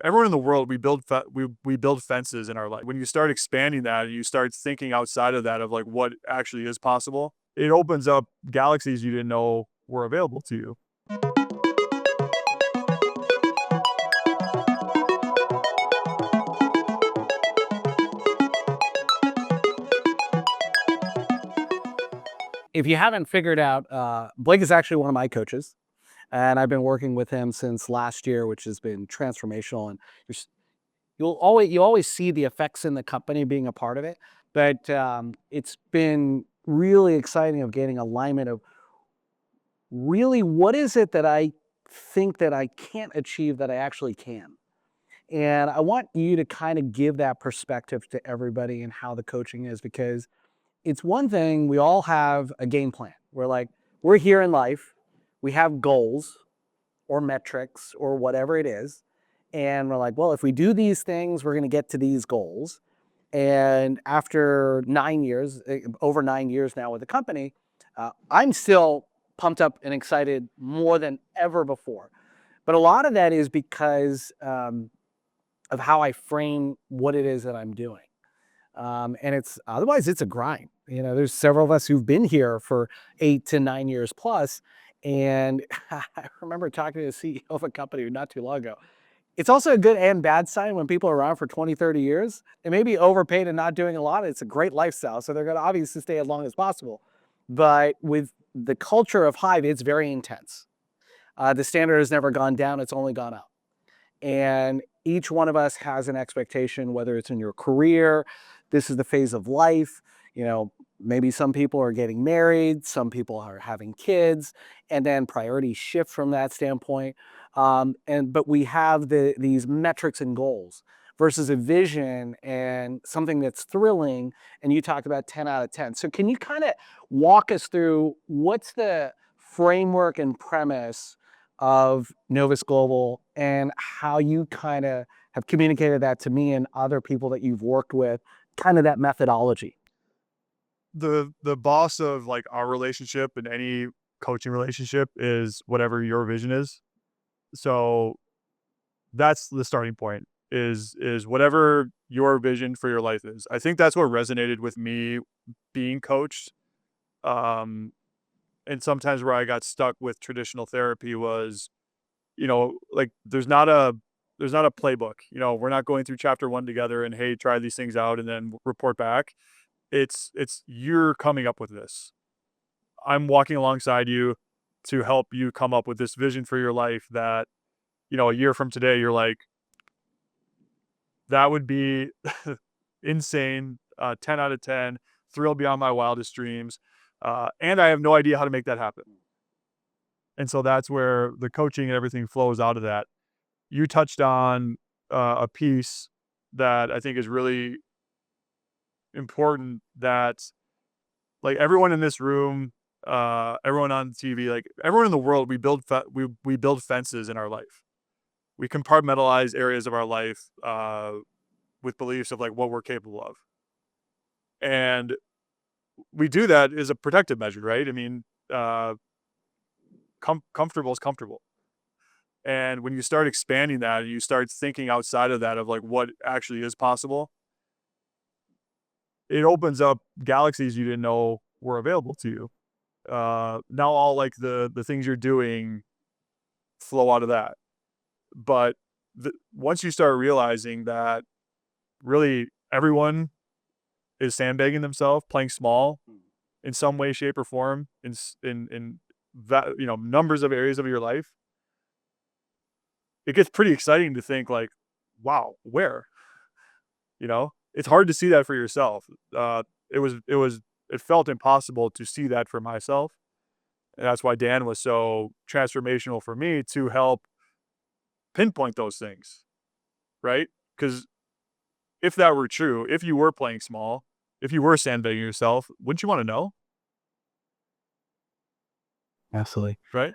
everyone in the world, we build fences in our life. When you start expanding that and you start thinking outside of that of like what actually is possible, it opens up galaxies you didn't know were available to you. If you haven't figured out, Blake is actually one of my coaches, and I've been working with him since last year, which has been transformational. And you'll always see the effects in the company being a part of it, but it's been really exciting of gaining alignment of really what is it that I think that I can't achieve that I actually can. And I want you to kind of give that perspective to everybody and how the coaching is, because it's one thing, we all have a game plan. We're here in life, we have goals or metrics or whatever it is. And we're like, well, if we do these things, we're going to get to these goals. And after 9 years, over 9 years now with the company, I'm still pumped up and excited more than ever before. But a lot of that is because of how I frame what it is that I'm doing. And otherwise it's a grind. You know, there's several of us who've been here for 8 to 9 years plus. And I remember talking to the CEO of a company not too long ago. It's also a good and bad sign when people are around for 20, 30 years. They may be overpaid and not doing a lot. It's a great lifestyle. So they're going to obviously stay as long as possible. But with the culture of Hive, it's very intense. The standard has never gone down. It's only gone up. And each one of us has an expectation, whether it's in your career, this is the phase of life. You know, maybe some people are getting married, some people are having kids, and then priorities shift from that standpoint. But we have these metrics and goals versus a vision and something that's thrilling. And you talked about 10 out of 10. So can you kind of walk us through what's the framework and premise of Novus Global and how you kind of have communicated that to me and other people that you've worked with, kind of that methodology? The boss of like our relationship and any coaching relationship is whatever your vision is. So that's the starting point is whatever your vision for your life is. I think that's what resonated with me being coached. Um, and sometimes where I got stuck with traditional therapy was, like there's not a playbook. We're not going through chapter one together and hey, try these things out and then report back. It's you're coming up with this. I'm walking alongside you to help you come up with this vision for your life that, a year from today, you're like, that would be insane. 10 out of 10, thrill beyond my wildest dreams. And I have no idea how to make that happen. And so that's where the coaching and everything flows out of that. You touched on a piece that I think is really important, that like everyone in this room, everyone on TV, like everyone in the world, we build fences in our life. We compartmentalize areas of our life with beliefs of like what we're capable of, and we do that as a protective measure, right? I mean, comfortable is comfortable, and when you start expanding that, you start thinking outside of that of like what actually is possible. It opens up galaxies you didn't know were available to you. Now all like the things you're doing flow out of that. But once you start realizing that really everyone is sandbagging themselves, playing small in some way, shape, or form in that numbers of areas of your life, it gets pretty exciting to think like, wow, where it's hard to see that for yourself. It felt impossible to see that for myself, and that's why Dan was so transformational for me to help pinpoint those things, right? Because if that were true, if you were playing small, if you were sandbagging yourself, wouldn't you want to know, Absolutely. right?